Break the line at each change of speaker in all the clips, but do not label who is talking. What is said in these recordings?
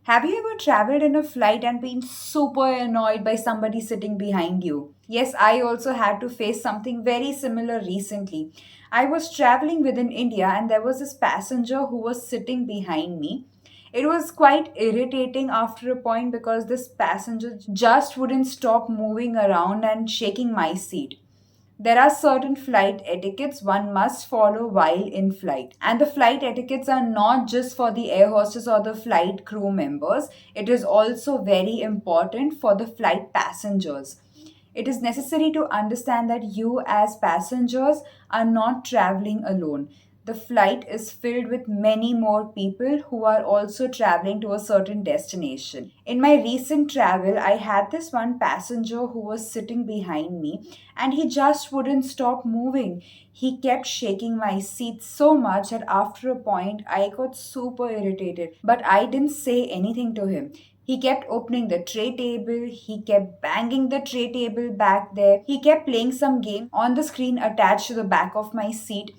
Have you ever traveled in a flight and been super annoyed by somebody sitting behind you? Yes, I also had to face something very similar recently. I was traveling within India and there was this passenger who was sitting behind me. It was quite irritating after a point because this passenger just wouldn't stop moving around and shaking my seat. There are certain flight etiquettes one must follow while in flight. And the flight etiquettes are not just for the air hostess or the flight crew members, it is also very important for the flight passengers. It is necessary to understand that you, as passengers, are not traveling alone. The flight is filled with many more people who are also traveling to a certain destination. In my recent travel, I had this one passenger who was sitting behind me and he just wouldn't stop moving. He kept shaking my seat so much that after a point I got super irritated. But I didn't say anything to him. He kept opening the tray table, he kept banging the tray table back there, he kept playing some game on the screen attached to the back of my seat,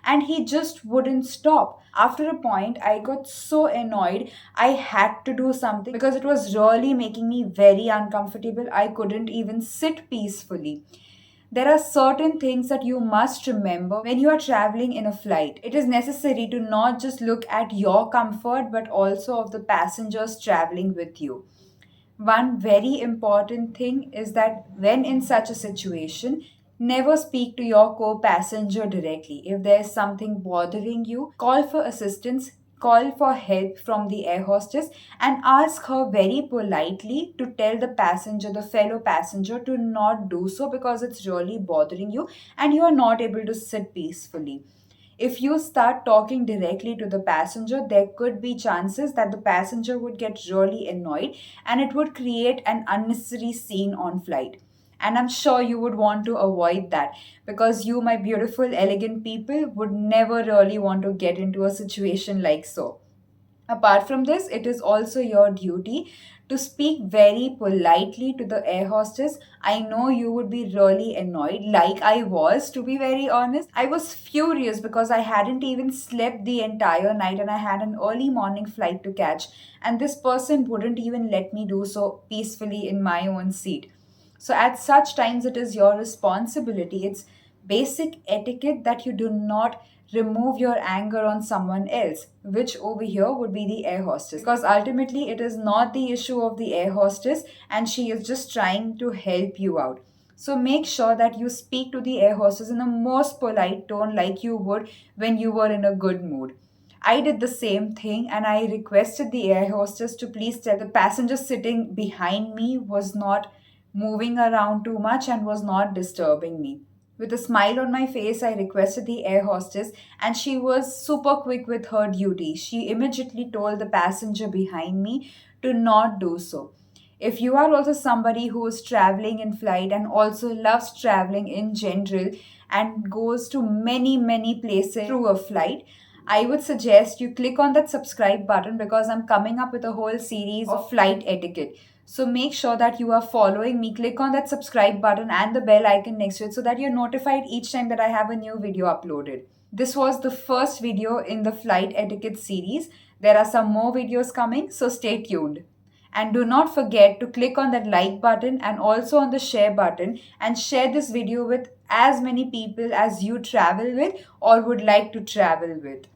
and he just wouldn't stop. After a point, I got so annoyed, I had to do something because it was really making me very uncomfortable. I couldn't even sit peacefully. There are certain things that you must remember when you are traveling in a flight. It is necessary to not just look at your comfort but also of the passengers traveling with you. One very important thing is that when in such a situation, never speak to your co passenger directly. If there's something bothering you, call for assistance, call for help from the air hostess, and ask her very politely to tell the passenger, the fellow passenger, to not do so because it's really bothering you and you are not able to sit peacefully. If you start talking directly to the passenger, there could be chances that the passenger would get really annoyed and it would create an unnecessary scene on flight. And I'm sure you would want to avoid that because you, my beautiful, elegant people, would never really want to get into a situation like so. Apart from this, it is also your duty to speak very politely to the air hostess. I know you would be really annoyed, like I was, to be very honest. I was furious because I hadn't even slept the entire night and I had an early morning flight to catch, and this person wouldn't even let me do so peacefully in my own seat. So, at such times, it is your responsibility. It's basic etiquette that you do not remove your anger on someone else, which over here would be the air hostess. Because ultimately, it is not the issue of the air hostess, and she is just trying to help you out. So, make sure that you speak to the air hostess in the most polite tone, like you would when you were in a good mood. I did the same thing and I requested the air hostess to please tell the passenger sitting behind me was not moving around too much and was not disturbing me. With a smile on my face, I requested the air hostess, and she was super quick with her duty. She immediately told the passenger behind me to not do so. If you are also somebody who is traveling in flight and also loves traveling in general and goes to many places through a flight, I would suggest you click on that subscribe button because I'm coming up with a whole series of flight etiquette. So make sure that you are following me. Click on that subscribe button and the bell icon next to it so that you're notified each time that I have a new video uploaded. This was the first video in the flight etiquette series. There are some more videos coming, so stay tuned. And do not forget to click on that like button and also on the share button and share this video with as many people as you travel with or would like to travel with.